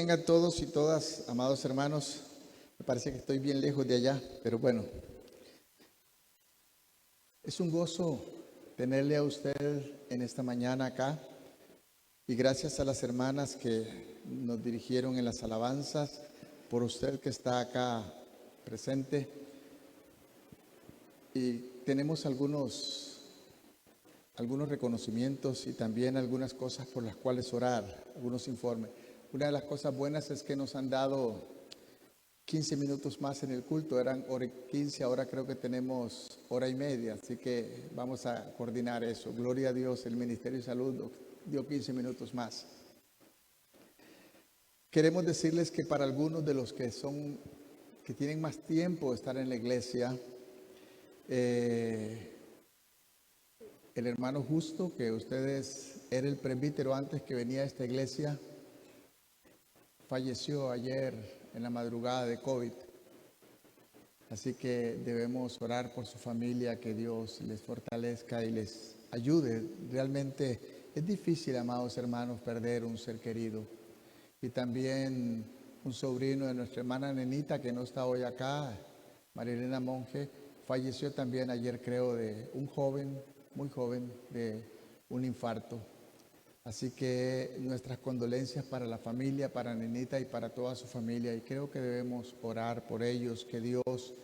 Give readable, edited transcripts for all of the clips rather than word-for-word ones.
Vengan todos y todas, amados hermanos. Me parece que estoy bien lejos de allá, pero bueno, es un gozo tenerle a usted en esta mañana acá. Y gracias a las hermanas que nos dirigieron en las alabanzas, por usted que está acá presente. Y tenemos algunos reconocimientos y también algunas cosas por las cuales orar, algunos informes. Una de las cosas buenas es que nos han dado 15 minutos más en el culto, eran hora 15, ahora creo que tenemos hora y media, así que vamos a coordinar eso. Gloria a Dios, el Ministerio de Salud dio 15 minutos más. Queremos decirles que para algunos de los que tienen más tiempo de estar en la iglesia, el hermano Justo, que ustedes era el presbítero antes que venía a esta iglesia, falleció ayer en la madrugada de COVID. Así que debemos orar por su familia, que Dios les fortalezca y les ayude. Realmente es difícil, amados hermanos, perder un ser querido. Y también un sobrino de nuestra hermana Nenita, que no está hoy acá, María Elena Monge, falleció también ayer, creo, de un joven, muy joven, de un infarto. Así que nuestras condolencias para la familia, para Nenita y para toda su familia. Y creo que debemos orar por ellos, que Dios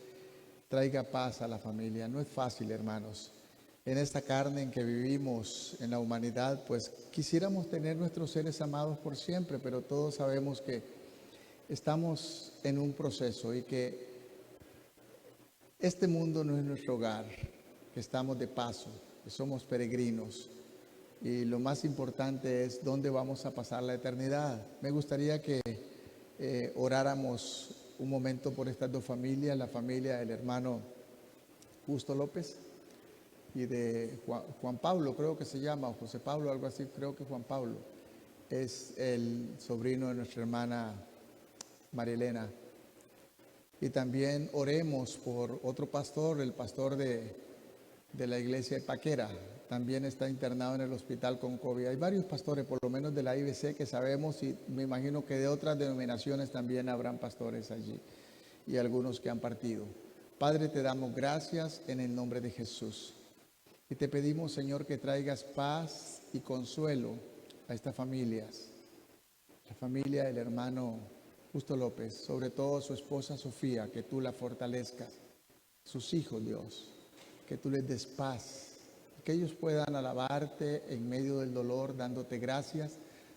traiga paz a la familia. No es fácil, hermanos. En esta carne en que vivimos, en la humanidad, pues quisiéramos tener nuestros seres amados por siempre, pero todos sabemos que estamos en un proceso y que este mundo no es nuestro hogar, que estamos de paso, que somos peregrinos. Y lo más importante es dónde vamos a pasar la eternidad. Me gustaría que oráramos un momento por estas dos familias, la familia del hermano Justo López y de Juan Pablo, creo que se llama, o José Pablo, algo así, creo que Juan Pablo. Es el sobrino de nuestra hermana María Elena. Y también oremos por otro pastor, el pastor de la iglesia de Paquera. También está internado en el hospital con COVID. Hay varios pastores, por lo menos de la IBC, que sabemos, y me imagino que de otras denominaciones también habrán pastores allí y algunos que han partido. Padre, te damos gracias en el nombre de Jesús. Y te pedimos, Señor, que traigas paz y consuelo a estas familias. La familia del hermano Justo López, sobre todo su esposa Sofía, que tú la fortalezcas. Sus hijos, Dios, que tú les des paz. Que ellos puedan alabarte en medio del dolor, dándote gracias,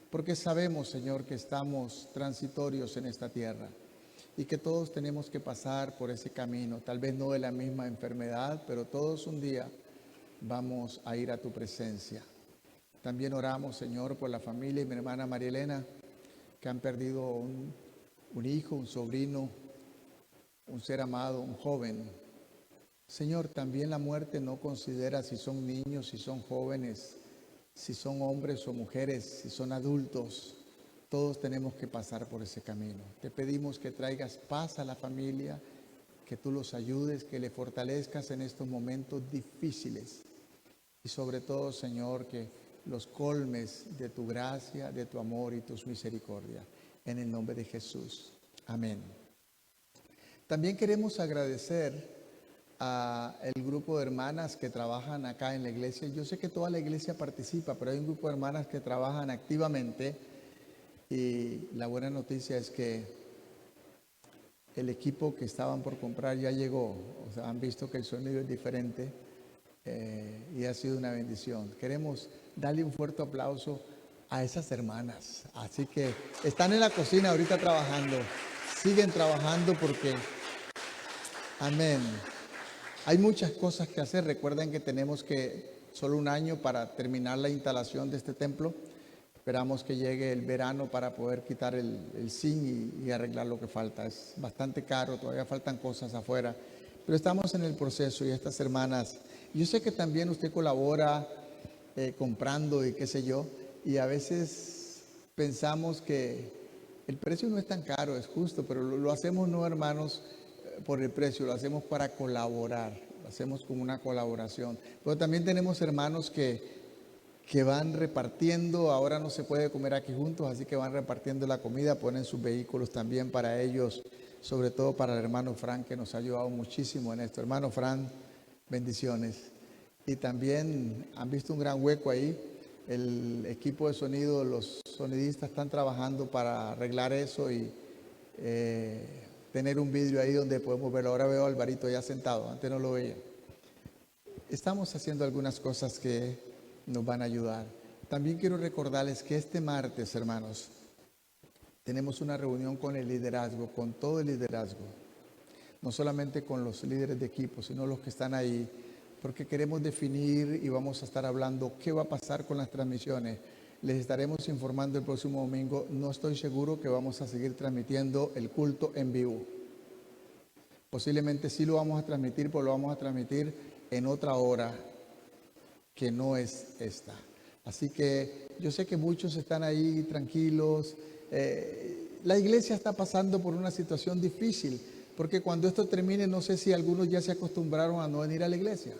porque sabemos, Señor, que estamos transitorios en esta tierra y que todos tenemos que pasar por ese camino, tal vez no de la misma enfermedad, pero todos un día vamos a ir a tu presencia. También oramos, Señor, por la familia y mi hermana María Elena, que han perdido un hijo, un sobrino, un ser amado, un joven. Señor, también la muerte no considera si son niños, si son jóvenes, si son hombres o mujeres, si son adultos. Todos tenemos que pasar por ese camino. Te pedimos que traigas paz a la familia, que tú los ayudes, que le fortalezcas en estos momentos difíciles. Y sobre todo, Señor, que los colmes de tu gracia, de tu amor y tus misericordias. En el nombre de Jesús. Amén. También queremos agradecer a el grupo de hermanas que trabajan acá en la iglesia. Yo sé que toda la iglesia participa, pero hay un grupo de hermanas que trabajan activamente y la buena noticia es que el equipo que estaban por comprar ya llegó. O sea, han visto que el sonido es diferente y ha sido una bendición. Queremos darle un fuerte aplauso a esas hermanas. Así que están en la cocina ahorita trabajando. Siguen trabajando porque, amén. Hay muchas cosas que hacer. Recuerden que tenemos solo un año para terminar la instalación de este templo. Esperamos que llegue el verano para poder quitar el zinc y arreglar lo que falta. Es bastante caro, todavía faltan cosas afuera. Pero estamos en el proceso y estas hermanas, yo sé que también usted colabora comprando y qué sé yo. Y a veces pensamos que el precio no es tan caro, es justo, pero lo hacemos no, hermanos, por el precio, lo hacemos para colaborar, lo hacemos como una colaboración. Pero también tenemos hermanos que que van repartiendo. Ahora no se puede comer aquí juntos, así que van repartiendo la comida, ponen sus vehículos también para ellos, sobre todo para el hermano Fran, que nos ha ayudado muchísimo en esto. Hermano Fran, bendiciones. Y también han visto un gran hueco ahí. El equipo de sonido, los sonidistas están trabajando para arreglar eso y tener un vidrio ahí donde podemos verlo. Ahora veo a Alvarito ya sentado, antes no lo veía. Estamos haciendo algunas cosas que nos van a ayudar. También quiero recordarles que este martes, hermanos, tenemos una reunión con el liderazgo, con todo el liderazgo. No solamente con los líderes de equipo, sino los que están ahí, porque queremos definir y vamos a estar hablando qué va a pasar con las transmisiones. Les estaremos informando el próximo domingo. No estoy seguro que vamos a seguir transmitiendo el culto en vivo. Posiblemente sí lo vamos a transmitir, pero lo vamos a transmitir en otra hora que no es esta. Así que yo sé que muchos están ahí tranquilos. La iglesia está pasando por una situación difícil, porque cuando esto termine, no sé si algunos ya se acostumbraron a no venir a la iglesia.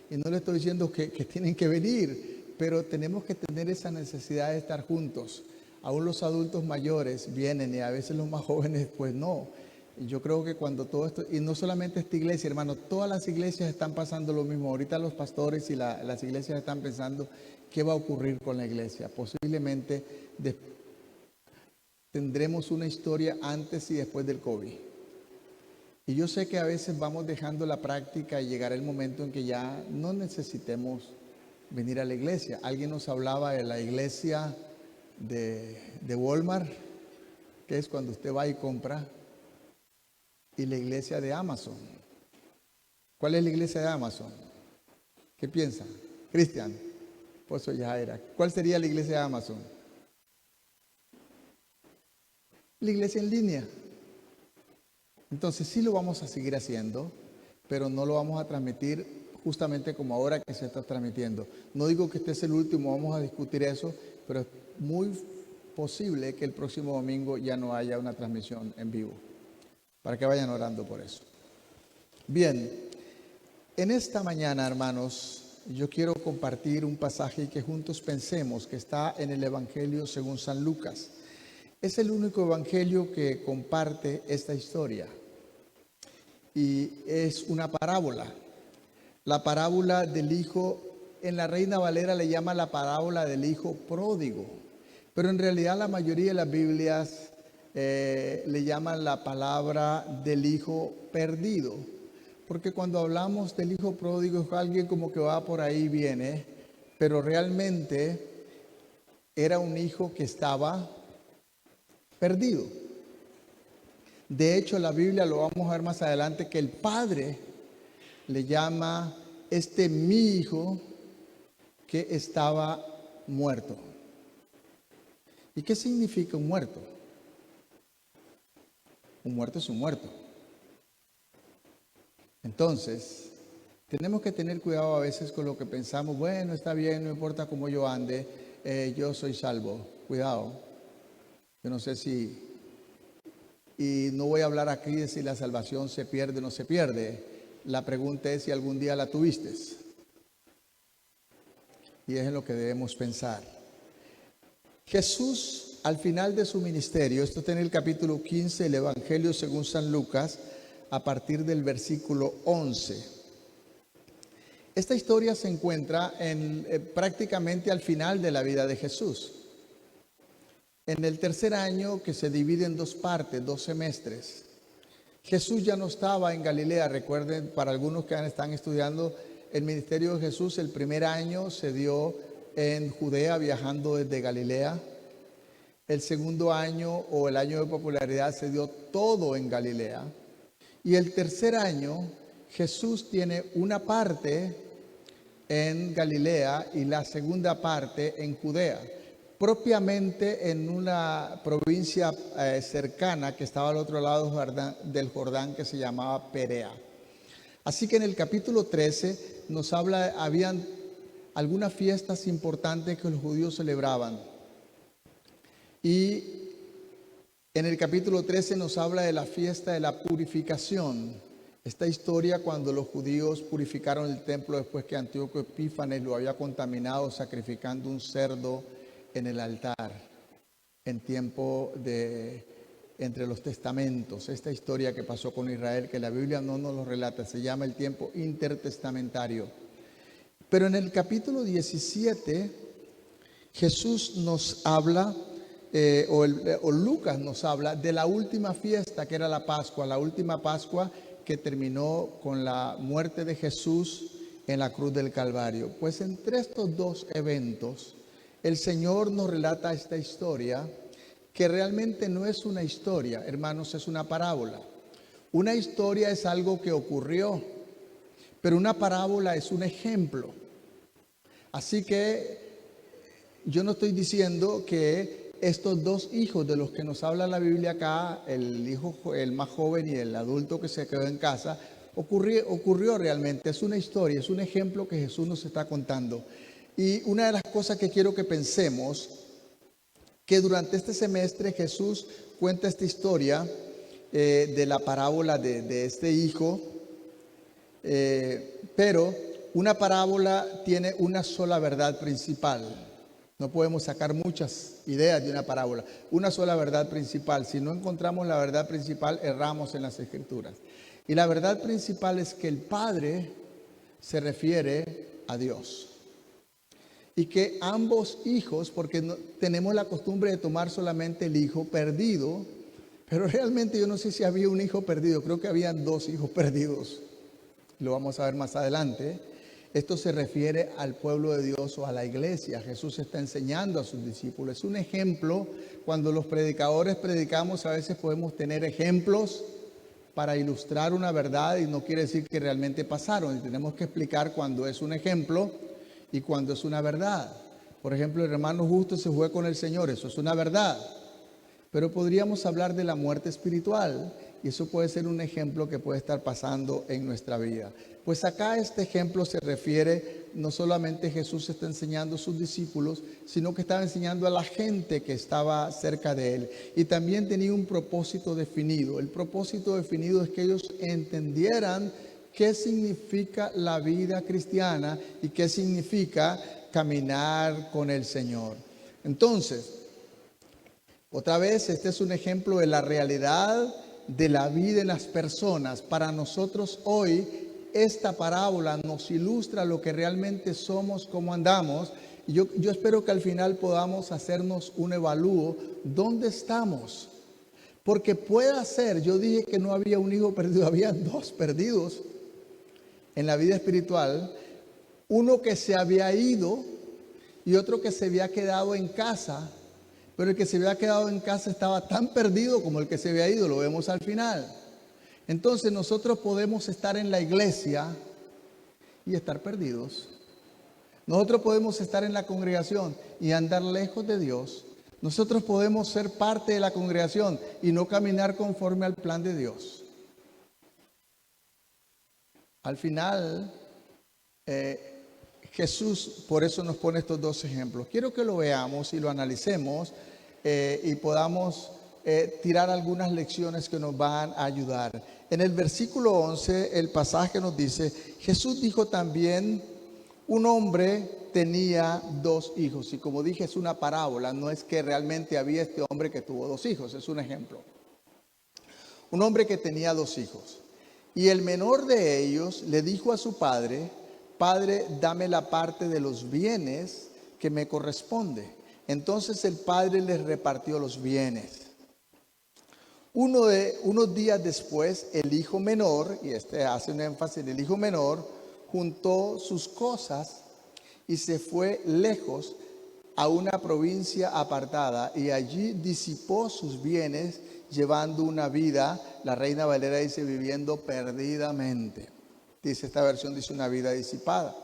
Y no le estoy diciendo que tienen que venir, pero tenemos que tener esa necesidad de estar juntos. Aún los adultos mayores vienen y a veces los más jóvenes pues no. Y yo creo que cuando todo esto, y no solamente esta iglesia, hermano, todas las iglesias están pasando lo mismo. Ahorita los pastores y las iglesias están pensando qué va a ocurrir con la iglesia. Posiblemente tendremos una historia antes y después del COVID. Y yo sé que a veces vamos dejando la práctica y llegará el momento en que ya no necesitemos venir a la iglesia. Alguien nos hablaba de la iglesia de Walmart, que es cuando usted va y compra, y la iglesia de Amazon. ¿Cuál es la iglesia de Amazon? ¿Qué piensa? Cristian, pues eso ya era. ¿Cuál sería la iglesia de Amazon? La iglesia en línea. Entonces sí lo vamos a seguir haciendo, pero no lo vamos a transmitir justamente como ahora que se está transmitiendo. No digo que este es el último, vamos a discutir eso, pero es muy posible que el próximo domingo ya no haya una transmisión en vivo, para que vayan orando por eso. Bien, en esta mañana, hermanos, yo quiero compartir un pasaje y que juntos pensemos, que está en el Evangelio según San Lucas. Es el único evangelio que comparte esta historia y es una parábola. La parábola del hijo, en la Reina Valera le llama la parábola del hijo pródigo, pero en realidad la mayoría de las Biblias le llaman la palabra del hijo perdido, porque cuando hablamos del hijo pródigo es alguien como que va por ahí y viene, pero realmente era un hijo que estaba perdido. De hecho, la Biblia, lo vamos a ver más adelante, que el padre le llama mi hijo que estaba muerto. ¿Y qué significa un muerto? Un muerto es un muerto. Entonces, tenemos que tener cuidado a veces con lo que pensamos. Bueno, está bien, no importa cómo yo ande, yo soy salvo. Cuidado. Yo no sé si, y no voy a hablar aquí de si la salvación se pierde o no se pierde. La pregunta es si algún día la tuviste. Y es en lo que debemos pensar. Jesús, al final de su ministerio, esto está en el capítulo 15 del Evangelio según San Lucas, a partir del versículo 11. Esta historia se encuentra prácticamente al final de la vida de Jesús. En el tercer año, que se divide en dos partes, 2 semestres, Jesús ya no estaba en Galilea. Recuerden, para algunos que están estudiando el ministerio de Jesús, el primer año se dio en Judea, viajando desde Galilea. El segundo año, o el año de popularidad, se dio todo en Galilea. Y el tercer año, Jesús tiene una parte en Galilea y la segunda parte en Judea, propiamente en una provincia cercana que estaba al otro lado del Jordán, que se llamaba Perea. Así que en el capítulo 13 nos habla, habían algunas fiestas importantes que los judíos celebraban. Y en el capítulo 13 nos habla de la fiesta de la purificación, Esta historia, cuando los judíos purificaron el templo después que Antíoco Epífanes lo había contaminado sacrificando un cerdo en el altar en tiempo de entre los testamentos. Esta historia que pasó con Israel, que la Biblia no nos lo relata, se llama el tiempo intertestamentario. Pero en el capítulo 17, Jesús nos habla, o Lucas nos habla de la última fiesta que era la Pascua, la última Pascua que terminó con la muerte de Jesús en la cruz del Calvario. Pues entre estos dos eventos, el Señor nos relata esta historia que realmente no es una historia, hermanos, es una parábola. Una historia es algo que ocurrió, pero una parábola es un ejemplo. Así que yo no estoy diciendo que estos dos hijos de los que nos habla la Biblia acá, el hijo, el más joven y el adulto que se quedó en casa, ocurrió realmente. Es una historia, es un ejemplo que Jesús nos está contando. Y una de las cosas que quiero que pensemos, que durante este semestre Jesús cuenta esta historia de la parábola de este hijo, pero una parábola tiene una sola verdad principal. No podemos sacar muchas ideas de una parábola. Una sola verdad principal. Si no encontramos la verdad principal, erramos en las Escrituras. Y la verdad principal es que el Padre se refiere a Dios. Y que ambos hijos, porque tenemos la costumbre de tomar solamente el hijo perdido, pero realmente yo no sé si había un hijo perdido, creo que habían dos hijos perdidos. Lo vamos a ver más adelante. Esto se refiere al pueblo de Dios o a la iglesia. Jesús está enseñando a sus discípulos. Es un ejemplo. Cuando los predicadores predicamos, a veces podemos tener ejemplos para ilustrar una verdad y no quiere decir que realmente pasaron. Y tenemos que explicar cuando es un ejemplo y cuando es una verdad. Por ejemplo, el hermano justo se fue con el Señor. Eso es una verdad. Pero podríamos hablar de la muerte espiritual. Y eso puede ser un ejemplo que puede estar pasando en nuestra vida. Pues acá este ejemplo se refiere, no solamente Jesús está enseñando a sus discípulos, sino que estaba enseñando a la gente que estaba cerca de él. Y también tenía un propósito definido. El propósito definido es que ellos entendieran qué significa la vida cristiana y qué significa caminar con el Señor. Entonces, otra vez, este es un ejemplo de la realidad de la vida en las personas. Para nosotros hoy, esta parábola nos ilustra lo que realmente somos, cómo andamos. Y yo espero que al final podamos hacernos un evalúo. ¿Dónde estamos? Porque puede ser, yo dije que no había un hijo perdido, había dos perdidos en la vida espiritual. Uno que se había ido y otro que se había quedado en casa. Pero el que se había quedado en casa estaba tan perdido como el que se había ido, lo vemos al final. Entonces nosotros podemos estar en la iglesia y estar perdidos. Nosotros podemos estar en la congregación y andar lejos de Dios. Nosotros podemos ser parte de la congregación y no caminar conforme al plan de Dios. Al final, Jesús por eso nos pone estos dos ejemplos. Quiero que lo veamos y lo analicemos y podamos tirar algunas lecciones que nos van a ayudar. En el versículo 11 el pasaje nos dice: Jesús dijo también, un hombre tenía dos hijos. Y como dije, es una parábola, no es que realmente había este hombre que tuvo dos hijos, es un ejemplo. Un hombre que tenía dos hijos. Y el menor de ellos le dijo a su padre: Padre, dame la parte de los bienes que me corresponde. Entonces el padre les repartió los bienes. Unos días después, el hijo menor, y este hace un énfasis en el hijo menor, juntó sus cosas y se fue lejos a una provincia apartada y allí disipó sus bienes llevando una vida, la Reina Valera dice, viviendo perdidamente. Dice esta versión, dice una vida disipada.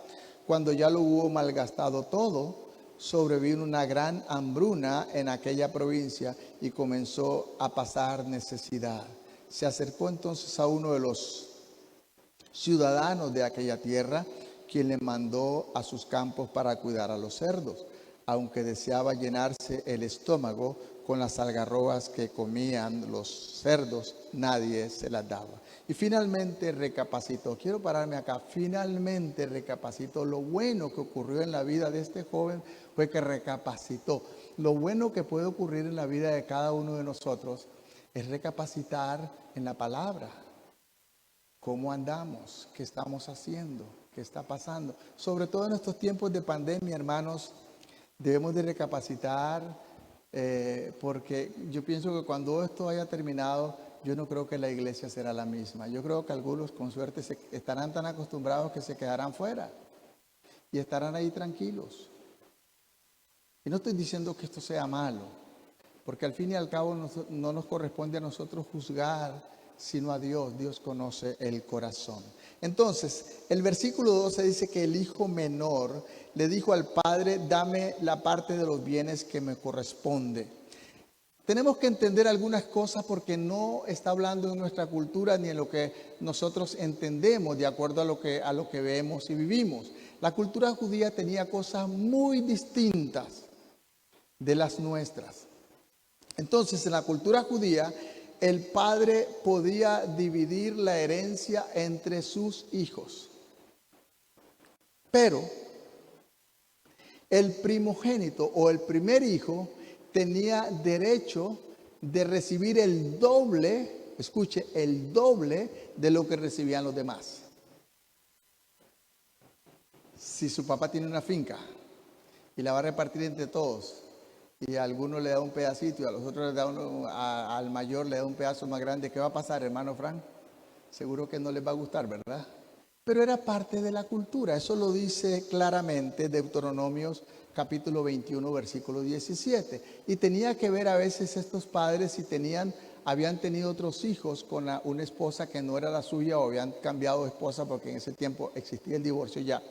Cuando ya lo hubo malgastado todo, sobrevino una gran hambruna en aquella provincia y comenzó a pasar necesidad. Se acercó entonces a uno de los ciudadanos de aquella tierra, quien le mandó a sus campos para cuidar a los cerdos. Aunque deseaba llenarse el estómago con las algarrobas que comían los cerdos, nadie se las daba. Y finalmente recapacitó. Quiero pararme acá. Finalmente recapacitó. Lo bueno que ocurrió en la vida de este joven fue que recapacitó. Lo bueno que puede ocurrir en la vida de cada uno de nosotros es recapacitar en la palabra. ¿Cómo andamos? ¿Qué estamos haciendo? ¿Qué está pasando? Sobre todo en estos tiempos de pandemia, hermanos, debemos de recapacitar porque yo pienso que cuando esto haya terminado, yo no creo que la iglesia será la misma. Yo creo que algunos con suerte estarán tan acostumbrados que se quedarán fuera y estarán ahí tranquilos. Y no estoy diciendo que esto sea malo, porque al fin y al cabo no nos corresponde a nosotros juzgar, sino a Dios. Dios conoce el corazón. Entonces, el versículo 12 dice que el hijo menor le dijo al padre: dame la parte de los bienes que me corresponde. Tenemos que entender algunas cosas porque no está hablando en nuestra cultura ni en lo que nosotros entendemos de acuerdo a lo que vemos y vivimos. La cultura judía tenía cosas muy distintas de las nuestras. Entonces, en la cultura judía, el padre podía dividir la herencia entre sus hijos. Pero el primogénito o el primer hijo tenía derecho de recibir el doble, escuche, el doble de lo que recibían los demás. Si su papá tiene una finca y la va a repartir entre todos, y a alguno le da un pedacito y a los otros le da al mayor le da un pedazo más grande, ¿qué va a pasar, hermano Frank? Seguro que no les va a gustar, ¿verdad? Pero era parte de la cultura. Eso lo dice claramente Deuteronomios capítulo 21, versículo 17. Y tenía que ver a veces estos padres si habían tenido otros hijos con una esposa que no era la suya o habían cambiado de esposa, porque en ese tiempo existía el divorcio ya.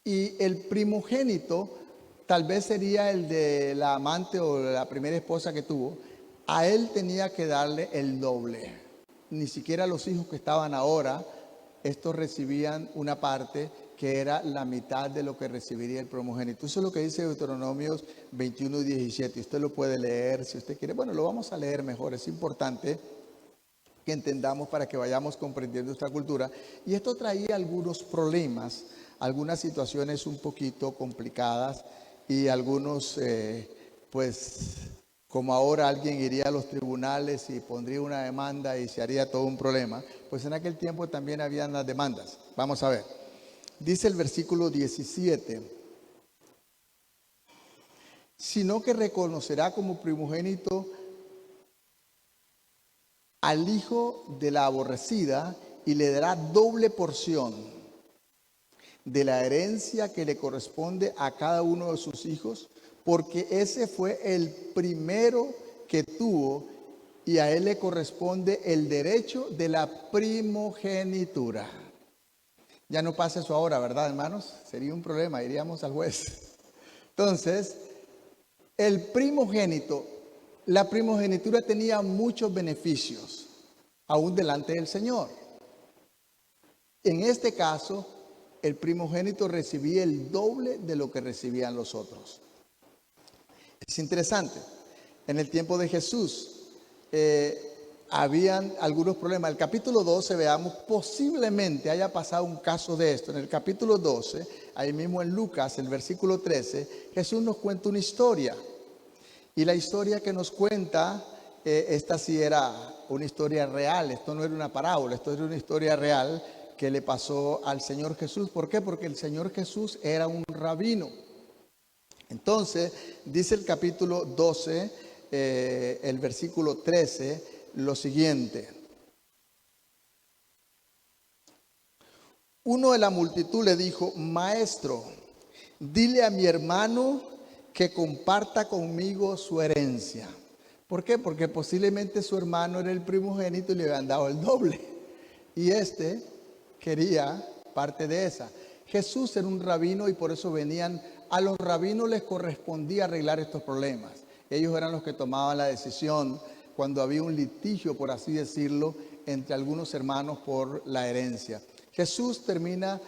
Y el primogénito tal vez sería el de la amante o la primera esposa que tuvo. A él tenía que darle el doble. Ni siquiera los hijos que estaban ahora, estos recibían una parte que era la mitad de lo que recibiría el primogénito. Eso es lo que dice Deuteronomios 21 y 17. Usted lo puede leer si usted quiere. Bueno, lo vamos a leer mejor. Es importante que entendamos para que vayamos comprendiendo nuestra cultura. Y esto traía algunos problemas, algunas situaciones un poquito complicadas y algunos, pues, como ahora alguien iría a los tribunales y pondría una demanda y se haría todo un problema, pues en aquel tiempo también habían las demandas. Vamos a ver. Dice el versículo 17: sino que reconocerá como primogénito al hijo de la aborrecida y le dará doble porción de la herencia que le corresponde a cada uno de sus hijos, porque ese fue el primero que tuvo y a él le corresponde el derecho de la primogenitura. Ya no pasa eso ahora, ¿verdad, hermanos? Sería un problema, iríamos al juez. Entonces, el primogénito, la primogenitura tenía muchos beneficios, aún delante del Señor. En este caso, el primogénito recibía el doble de lo que recibían los otros. Es interesante. En el tiempo de Jesús habían algunos problemas. El capítulo 12, veamos, posiblemente haya pasado un caso de esto. En el capítulo 12, ahí mismo en Lucas, el versículo 13, Jesús nos cuenta una historia. Y la historia que nos cuenta, esta sí era una historia real. Esto no era una parábola, esto era una historia real que le pasó al Señor Jesús. ¿Por qué? Porque el Señor Jesús era un rabino. Entonces, dice el capítulo 12, el versículo 13, lo siguiente: uno de la multitud le dijo: maestro, dile a mi hermano que comparta conmigo su herencia. ¿Por qué? Porque posiblemente su hermano era el primogénito y le habían dado el doble. Y quería parte de esa. Jesús era un rabino y por eso a los rabinos les correspondía arreglar estos problemas. Ellos eran los que tomaban la decisión cuando había un litigio, por así decirlo, entre algunos hermanos por la herencia. Jesús termina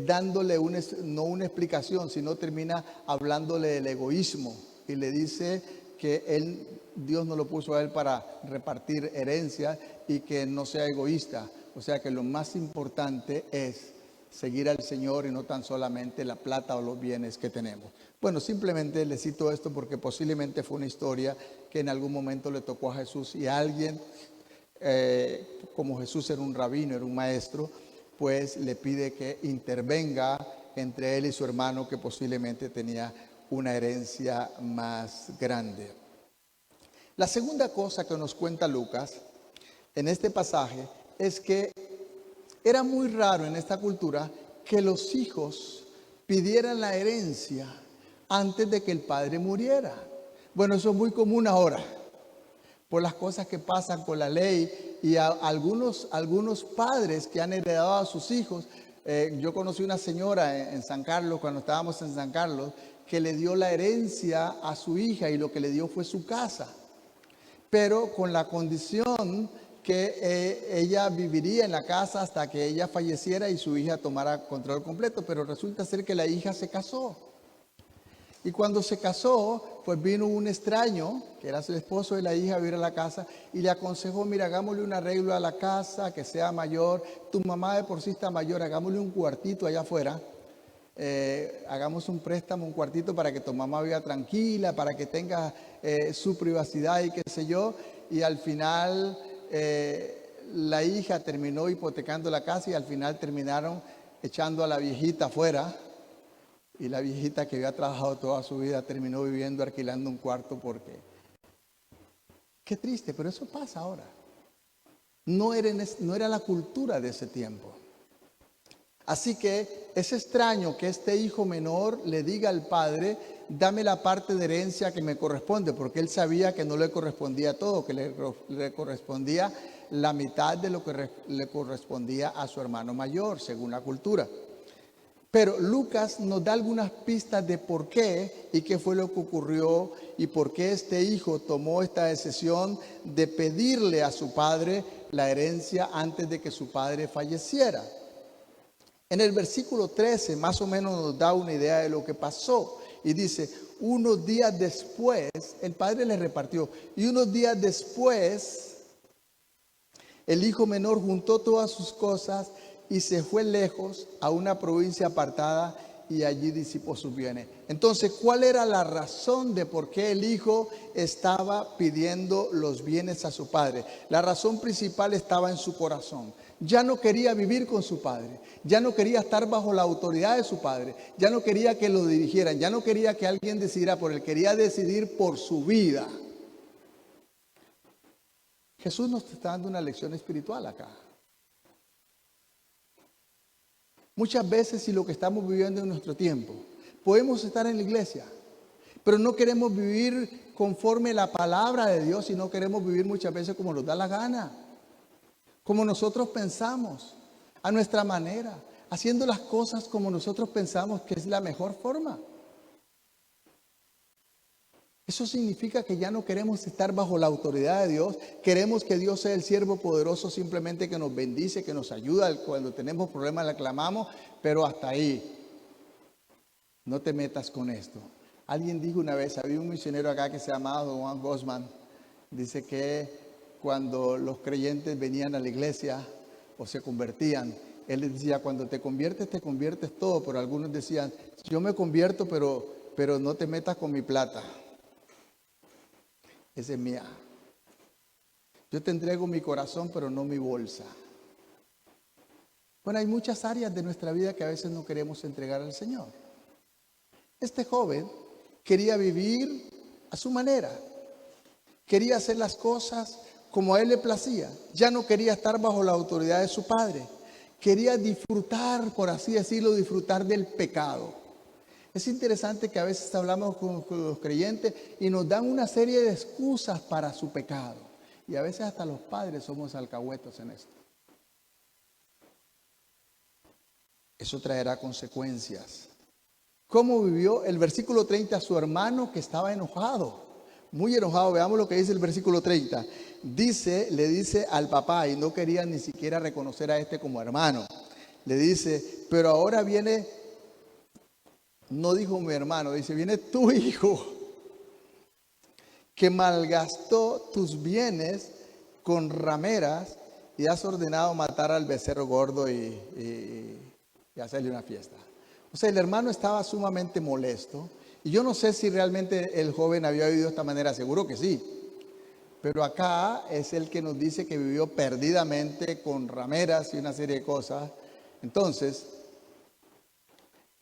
dándole no una explicación, sino termina hablándole del egoísmo y le dice que Dios no lo puso a él para repartir herencia y que no sea egoísta. O sea que lo más importante es seguir al Señor y no tan solamente la plata o los bienes que tenemos. Bueno, simplemente le cito esto porque posiblemente fue una historia que en algún momento le tocó a Jesús y a alguien, como Jesús era un rabino, era un maestro, pues le pide que intervenga entre él y su hermano que posiblemente tenía una herencia más grande. La segunda cosa que nos cuenta Lucas en este pasaje es que era muy raro en esta cultura que los hijos pidieran la herencia antes de que el padre muriera. Bueno, eso es muy común ahora, por las cosas que pasan con la ley y algunos padres que han heredado a sus hijos. Yo conocí una señora en San Carlos, cuando estábamos en San Carlos, que le dio la herencia a su hija y lo que le dio fue su casa, pero con la condición que ella viviría en la casa hasta que ella falleciera y su hija tomara control completo. Pero resulta ser que la hija se casó. Y cuando se casó, pues vino un extraño, que era el esposo de la hija, a vivir a la casa y le aconsejó: mira, hagámosle un arreglo a la casa, que sea mayor. Tu mamá de por sí está mayor, hagámosle un cuartito allá afuera. Hagamos un préstamo, un cuartito para que tu mamá viva tranquila, para que tenga su privacidad y qué sé yo. Y al final la hija terminó hipotecando la casa y al final terminaron echando a la viejita afuera. Y la viejita, que había trabajado toda su vida, terminó viviendo alquilando un cuarto porque... Qué triste, pero eso pasa ahora. No era la cultura de ese tiempo. Así que es extraño que este hijo menor le diga al padre: dame la parte de herencia que me corresponde, porque él sabía que no le correspondía todo, que le correspondía la mitad de lo que le correspondía a su hermano mayor, según la cultura. Pero Lucas nos da algunas pistas de por qué y qué fue lo que ocurrió y por qué este hijo tomó esta decisión de pedirle a su padre la herencia antes de que su padre falleciera. En el versículo 13 más o menos nos da una idea de lo que pasó. Y dice: unos días después, el padre le repartió, y unos días después, el hijo menor juntó todas sus cosas y se fue lejos a una provincia apartada y allí disipó sus bienes. Entonces, ¿cuál era la razón de por qué el hijo estaba pidiendo los bienes a su padre? La razón principal estaba en su corazón. Ya no quería vivir con su padre, ya no quería estar bajo la autoridad de su padre, ya no quería que lo dirigieran, ya no quería que alguien decidiera por él, quería decidir por su vida. Jesús nos está dando una lección espiritual acá. Muchas veces, y lo que estamos viviendo en nuestro tiempo, podemos estar en la iglesia, pero no queremos vivir conforme la palabra de Dios, y no queremos vivir muchas veces como nos da la gana, como nosotros pensamos, a nuestra manera, haciendo las cosas como nosotros pensamos que es la mejor forma. Eso significa que ya no queremos estar bajo la autoridad de Dios. Queremos que Dios sea el siervo poderoso simplemente que nos bendice, que nos ayuda. Cuando tenemos problemas le clamamos, pero hasta ahí. No te metas con esto. Alguien dijo una vez, había un misionero acá que se llamaba Don Juan Gosman. Dice que cuando los creyentes venían a la iglesia o se convertían, él les decía: cuando te conviertes todo. Pero algunos decían: yo me convierto, pero no te metas con mi plata. Esa es mía. Yo te entrego mi corazón, pero no mi bolsa. Bueno, hay muchas áreas de nuestra vida que a veces no queremos entregar al Señor. Este joven quería vivir a su manera. Quería hacer las cosas como a él le placía. Ya no quería estar bajo la autoridad de su padre. Quería disfrutar, por así decirlo, disfrutar del pecado. Es interesante que a veces hablamos con los creyentes y nos dan una serie de excusas para su pecado. Y a veces hasta los padres somos alcahuetos en esto. Eso traerá consecuencias. ¿Cómo vivió? El versículo 30, su hermano, que estaba enojado, muy enojado. Veamos lo que dice el versículo 30. Le dice al papá, y no quería ni siquiera reconocer a este como hermano. Le dice: pero ahora viene... No dijo mi hermano, dice: viene tu hijo, que malgastó tus bienes con rameras y has ordenado matar al becerro gordo y hacerle una fiesta. O sea, el hermano estaba sumamente molesto. Y yo no sé si realmente el joven había vivido de esta manera, seguro que sí. Pero acá es el que nos dice que vivió perdidamente con rameras y una serie de cosas. Entonces,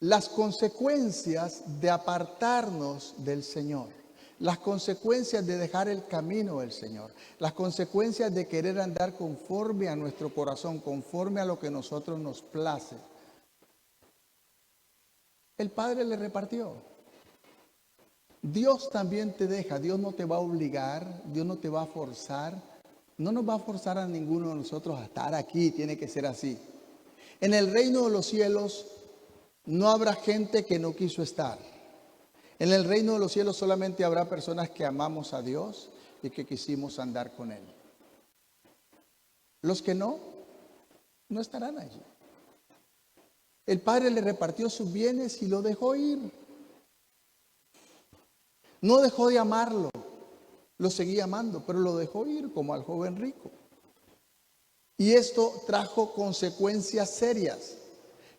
las consecuencias de apartarnos del Señor, las consecuencias de dejar el camino del Señor, las consecuencias de querer andar conforme a nuestro corazón, conforme a lo que a nosotros nos place. El Padre le repartió. Dios también te deja, Dios no te va a obligar, Dios no te va a forzar, no nos va a forzar a ninguno de nosotros a estar aquí, tiene que ser así. En el reino de los cielos no habrá gente que no quiso estar. En el reino de los cielos solamente habrá personas que amamos a Dios y que quisimos andar con Él. Los que no estarán allí. El Padre le repartió sus bienes y lo dejó ir. No dejó de amarlo, lo seguía amando, pero lo dejó ir como al joven rico. Y esto trajo consecuencias serias.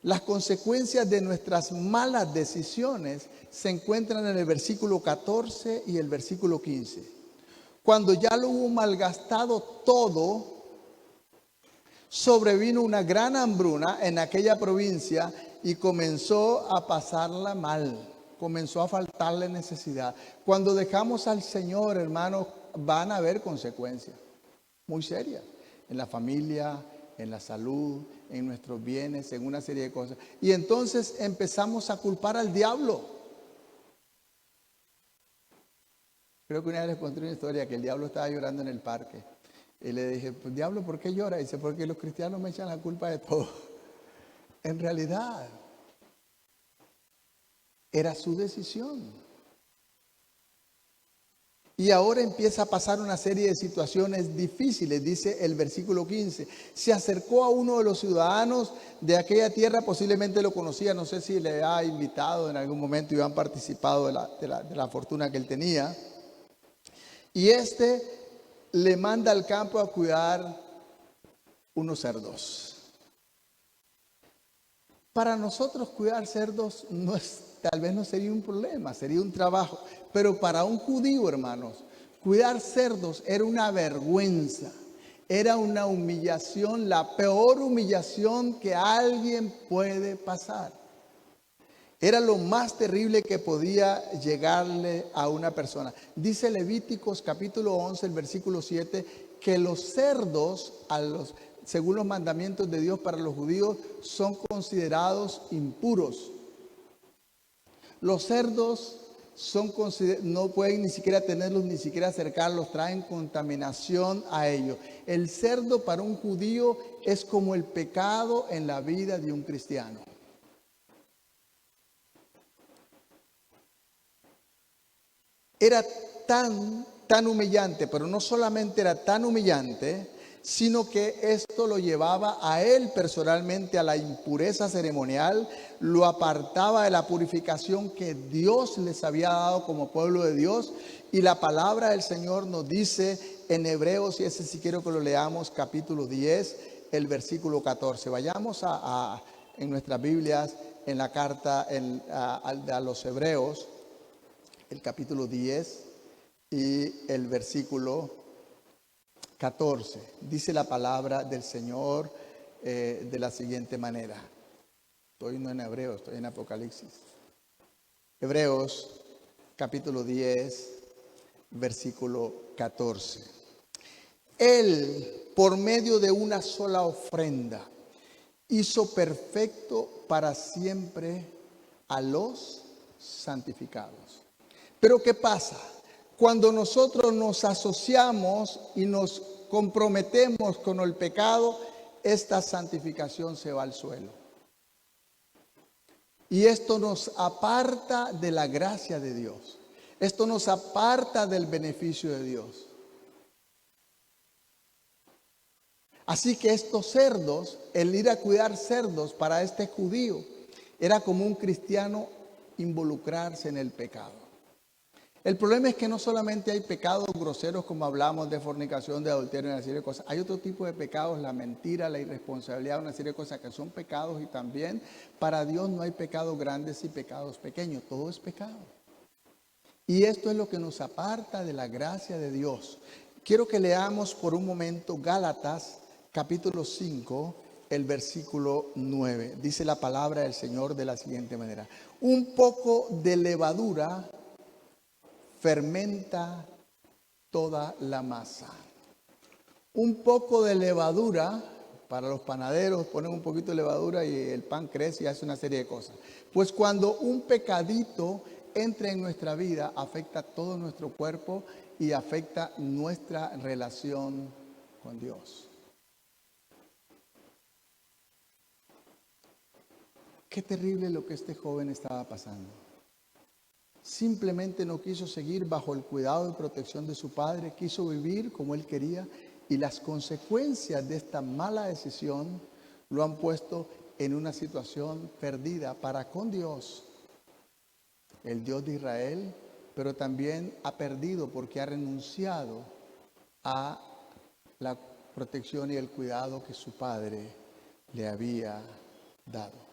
Las consecuencias de nuestras malas decisiones se encuentran en el versículo 14 y el versículo 15. Cuando ya lo hubo malgastado todo, sobrevino una gran hambruna en aquella provincia y comenzó a pasarla mal. Comenzó a faltarle necesidad. Cuando dejamos al Señor, hermanos, van a haber consecuencias muy serias en la familia, en la salud, en nuestros bienes, en una serie de cosas. Y entonces empezamos a culpar al diablo. Creo que una vez les conté una historia que el diablo estaba llorando en el parque. Y le dije, pues, diablo, ¿por qué llora? Y dice, porque los cristianos me echan la culpa de todo. En realidad, era su decisión. Y ahora empieza a pasar una serie de situaciones difíciles, dice el versículo 15. Se acercó a uno de los ciudadanos de aquella tierra, posiblemente lo conocía, no sé si le ha invitado en algún momento y han participado de la fortuna que él tenía. Y este le manda al campo a cuidar unos cerdos. Para nosotros cuidar cerdos tal vez no sería un problema, sería un trabajo. Pero para un judío, hermanos, cuidar cerdos era una vergüenza, era una humillación, la peor humillación que alguien puede pasar. Era lo más terrible que podía llegarle a una persona. Dice Levíticos capítulo 11, el versículo 7, que los cerdos, según los mandamientos de Dios para los judíos, son considerados impuros. Los cerdos no pueden ni siquiera tenerlos, ni siquiera acercarlos, traen contaminación a ellos. El cerdo para un judío es como el pecado en la vida de un cristiano. Era tan humillante, pero no solamente era tan humillante, sino que esto lo llevaba a él personalmente a la impureza ceremonial, lo apartaba de la purificación que Dios les había dado como pueblo de Dios. Y la palabra del Señor nos dice en Hebreos, y ese sí quiero que lo leamos, capítulo 10, el versículo 14. Vayamos en nuestras Biblias, en la carta a los Hebreos, el capítulo 10 y el versículo 14. Dice la palabra del Señor de la siguiente manera. Estoy no en Hebreos, estoy en Apocalipsis. Hebreos capítulo 10, versículo 14. Él, por medio de una sola ofrenda, hizo perfecto para siempre a los santificados. Pero ¿qué pasa? Cuando nosotros nos asociamos y nos comprometemos con el pecado, esta santificación se va al suelo. Y esto nos aparta de la gracia de Dios. Esto nos aparta del beneficio de Dios. Así que estos cerdos, el ir a cuidar cerdos para este judío, era como un cristiano involucrarse en el pecado. El problema es que no solamente hay pecados groseros como hablamos de fornicación, de adulterio y una serie de cosas. Hay otro tipo de pecados, la mentira, la irresponsabilidad, una serie de cosas que son pecados y también para Dios no hay pecados grandes y pecados pequeños. Todo es pecado. Y esto es lo que nos aparta de la gracia de Dios. Quiero que leamos por un momento Gálatas capítulo 5, el versículo 9. Dice la palabra del Señor de la siguiente manera. Un poco de levadura fermenta toda la masa. Un poco de levadura, para los panaderos ponen un poquito de levadura y el pan crece y hace una serie de cosas. Pues cuando un pecadito entra en nuestra vida, afecta todo nuestro cuerpo y afecta nuestra relación con Dios. Qué terrible lo que este joven estaba pasando. Simplemente no quiso seguir bajo el cuidado y protección de su padre, quiso vivir como él quería y las consecuencias de esta mala decisión lo han puesto en una situación perdida para con Dios, el Dios de Israel, pero también ha perdido porque ha renunciado a la protección y el cuidado que su padre le había dado.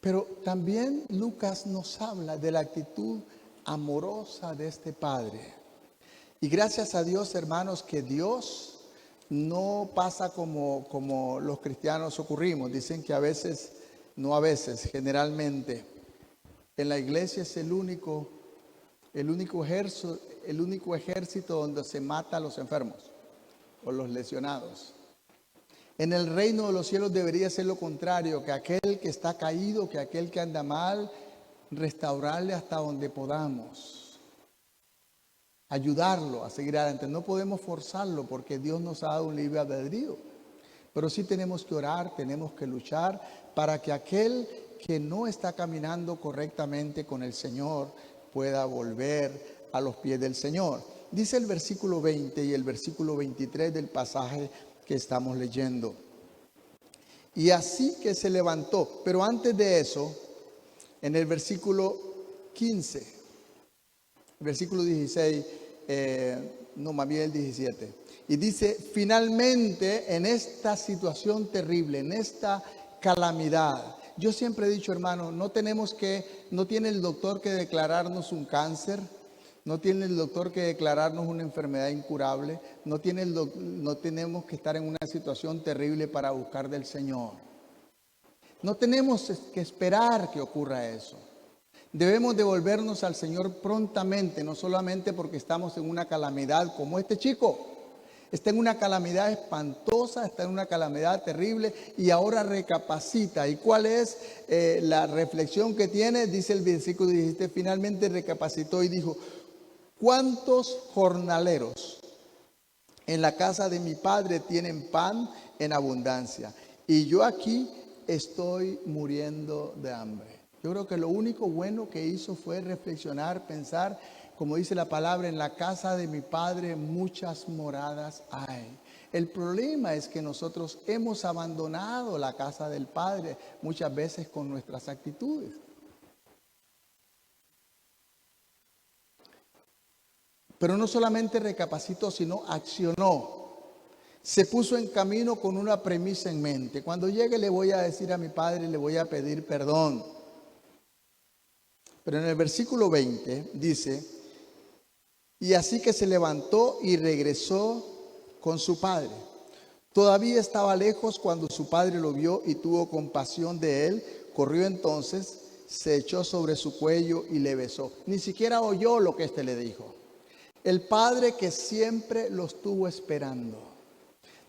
Pero también Lucas nos habla de la actitud amorosa de este padre. Y gracias a Dios, hermanos, que Dios no pasa como los cristianos ocurrimos. Dicen que a veces, no a veces, generalmente, en la iglesia es el único ejército donde se mata a los enfermos o los lesionados. En el reino de los cielos debería ser lo contrario, que aquel que está caído, que aquel que anda mal, restaurarle hasta donde podamos. Ayudarlo a seguir adelante. No podemos forzarlo porque Dios nos ha dado un libre albedrío. Pero sí tenemos que orar, tenemos que luchar para que aquel que no está caminando correctamente con el Señor pueda volver a los pies del Señor. Dice el versículo 20 y el versículo 23 del pasaje que estamos leyendo. Y así que se levantó. Pero antes de eso, en el versículo 15, versículo 16, más bien el 17. Y dice, finalmente en esta situación terrible, en esta calamidad. Yo siempre he dicho, hermano, no tiene el doctor que declararnos un cáncer. No tiene el doctor que declararnos una enfermedad incurable. No tenemos que estar en una situación terrible para buscar del Señor. No tenemos que esperar que ocurra eso. Debemos devolvernos al Señor prontamente, no solamente porque estamos en una calamidad como este chico. Está en una calamidad espantosa, está en una calamidad terrible y ahora recapacita. ¿Y cuál es la reflexión que tiene? Dice el versículo 17, finalmente recapacitó y dijo, ¿cuántos jornaleros en la casa de mi padre tienen pan en abundancia? Y yo aquí estoy muriendo de hambre. Yo creo que lo único bueno que hizo fue reflexionar, pensar, como dice la palabra, en la casa de mi padre muchas moradas hay. El problema es que nosotros hemos abandonado la casa del Padre muchas veces con nuestras actitudes. Pero no solamente recapacitó, sino accionó. Se puso en camino con una premisa en mente. Cuando llegue le voy a decir a mi padre, le voy a pedir perdón. Pero en el versículo 20 dice, y así que se levantó y regresó con su padre. Todavía estaba lejos cuando su padre lo vio y tuvo compasión de él. Corrió entonces, se echó sobre su cuello y le besó. Ni siquiera oyó lo que éste le dijo. El padre que siempre lo estuvo esperando.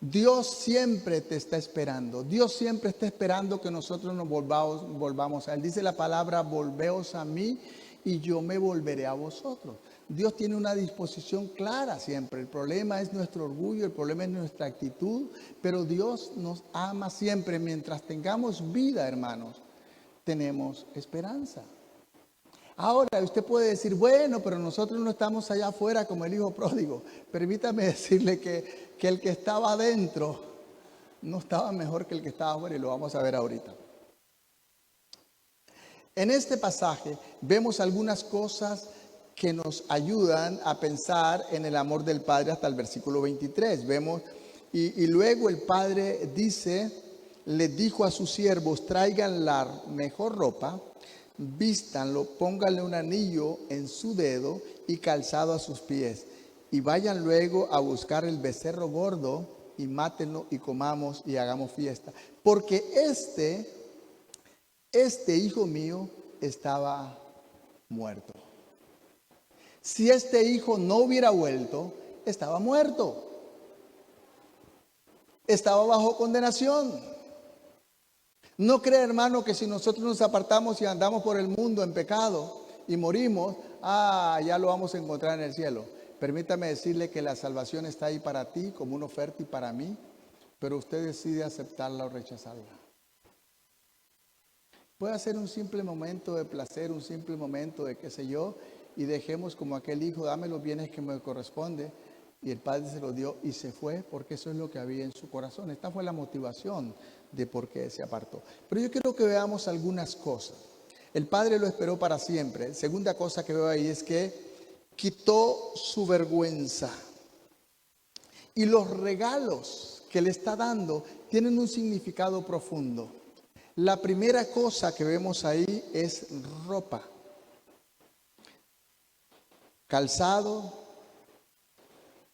Dios siempre te está esperando. Dios siempre está esperando que nosotros nos volvamos a Él. Dice la palabra, volveos a mí y yo me volveré a vosotros. Dios tiene una disposición clara siempre. El problema es nuestro orgullo, el problema es nuestra actitud, pero Dios nos ama siempre. Mientras tengamos vida, hermanos, tenemos esperanza. Ahora, usted puede decir, bueno, pero nosotros no estamos allá afuera como el hijo pródigo. Permítame decirle que el que estaba adentro no estaba mejor que el que estaba afuera y lo vamos a ver ahorita. En este pasaje vemos algunas cosas que nos ayudan a pensar en el amor del Padre hasta el versículo 23. Vemos, y luego el Padre dice, les dijo a sus siervos, traigan la mejor ropa, vístanlo, pónganle un anillo en su dedo y calzado a sus pies. Y vayan luego a buscar el becerro gordo y mátenlo y comamos y hagamos fiesta. Porque este hijo mío estaba muerto. Si este hijo no hubiera vuelto, estaba muerto. Estaba bajo condenación. ¿No cree, hermano, que si nosotros nos apartamos y andamos por el mundo en pecado y morimos, ya lo vamos a encontrar en el cielo? Permítame decirle que la salvación está ahí para ti como una oferta y para mí, pero usted decide aceptarla o rechazarla. Puede ser un simple momento de placer, un simple momento de qué sé yo, y dejemos como aquel hijo, dame los bienes que me corresponde, y el padre se los dio y se fue, porque eso es lo que había en su corazón. Esta fue la motivación de por qué se apartó. Pero yo quiero que veamos algunas cosas. El padre lo esperó para siempre. Segunda cosa que veo ahí es que quitó su vergüenza. Y los regalos que le está dando tienen un significado profundo. La primera cosa que vemos ahí es ropa, calzado,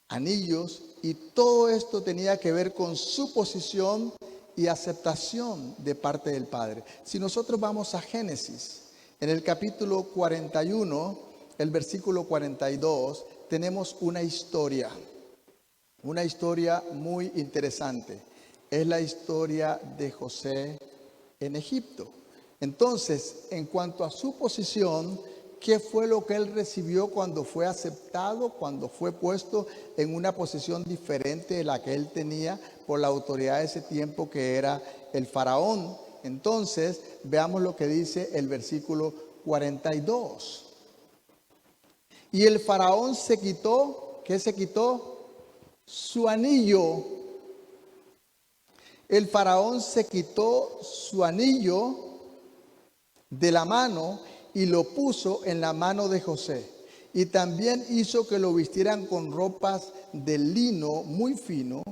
anillos, y todo esto tenía que ver con su posición y aceptación de parte del Padre. Si nosotros vamos a Génesis, en el capítulo 41, el versículo 42, tenemos una historia muy interesante. Es la historia de José en Egipto. Entonces, en cuanto a su posición, ¿qué fue lo que él recibió cuando fue aceptado, cuando fue puesto en una posición diferente de la que él tenía por la autoridad de ese tiempo, que era el faraón? Entonces, veamos lo que dice el versículo 42. Y el faraón se quitó, ¿qué se quitó? Su anillo. El faraón se quitó su anillo de la mano y lo puso en la mano de José. Y también hizo que lo vistieran con ropas de lino muy fino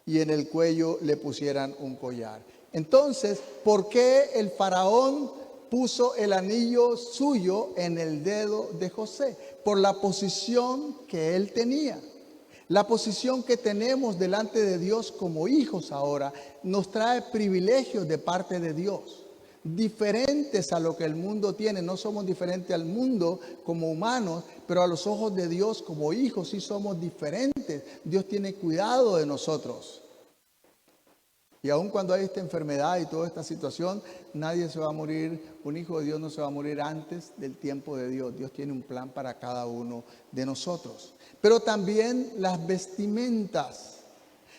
y en el cuello le pusieran un collar. Entonces, ¿por qué el faraón puso el anillo suyo en el dedo de José? Por la posición que él tenía. La posición que tenemos delante de Dios como hijos ahora nos trae privilegios de parte de Dios, diferentes a lo que el mundo tiene. No somos diferentes al mundo como humanos, pero a los ojos de Dios como hijos sí somos diferentes. Dios tiene cuidado de nosotros. Y aun cuando hay esta enfermedad y toda esta situación, nadie se va a morir, un hijo de Dios no se va a morir antes del tiempo de Dios. Dios tiene un plan para cada uno de nosotros. Pero también las vestimentas.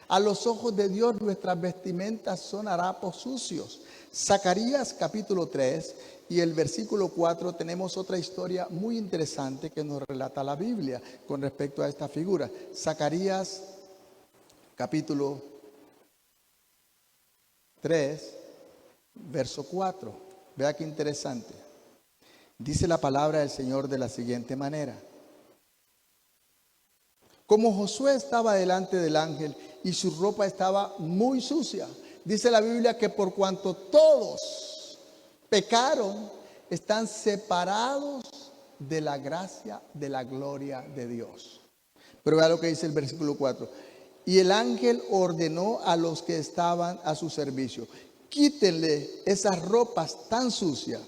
A los ojos de Dios nuestras vestimentas son harapos sucios. Zacarías capítulo 3 y el versículo 4 tenemos otra historia muy interesante que nos relata la Biblia con respecto a esta figura. Zacarías capítulo 3, verso 4. Vea qué interesante. Dice la palabra del Señor de la siguiente manera. Como Josué estaba delante del ángel y su ropa estaba muy sucia, dice la Biblia que por cuanto todos pecaron, están separados de la gracia, de la gloria de Dios. Pero vea lo que dice el versículo 4. Y el ángel ordenó a los que estaban a su servicio, quítenle esas ropas tan sucias.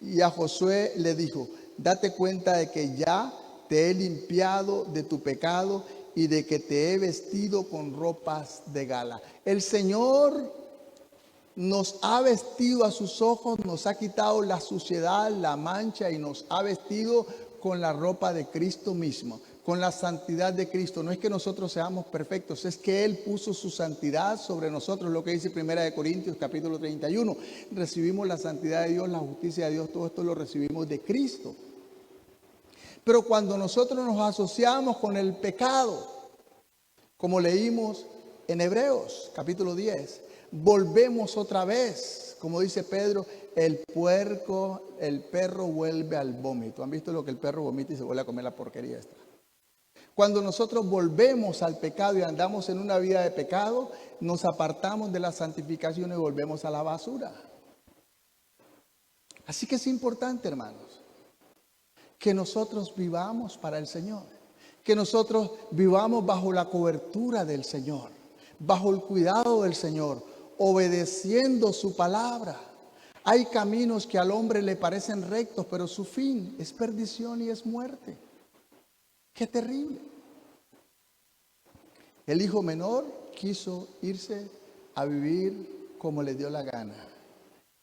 Y a Josué le dijo, date cuenta de que ya te he limpiado de tu pecado y de que te he vestido con ropas de gala. El Señor nos ha vestido a sus ojos, nos ha quitado la suciedad, la mancha y nos ha vestido con la ropa de Cristo mismo, con la santidad de Cristo. No es que nosotros seamos perfectos, es que Él puso su santidad sobre nosotros, lo que dice 1 Corintios capítulo 31. Recibimos la santidad de Dios, la justicia de Dios, todo esto lo recibimos de Cristo. Pero cuando nosotros nos asociamos con el pecado, como leímos en Hebreos capítulo 10, volvemos otra vez, como dice Pedro, el perro vuelve al vómito. ¿Han visto lo que el perro vomita y se vuelve a comer la porquería esta? Cuando nosotros volvemos al pecado y andamos en una vida de pecado, nos apartamos de la santificación y volvemos a la basura. Así que es importante, hermanos, que nosotros vivamos para el Señor, que nosotros vivamos bajo la cobertura del Señor, bajo el cuidado del Señor, obedeciendo su palabra. Hay caminos que al hombre le parecen rectos, pero su fin es perdición y es muerte. ¡Qué terrible! El hijo menor quiso irse a vivir como le dio la gana.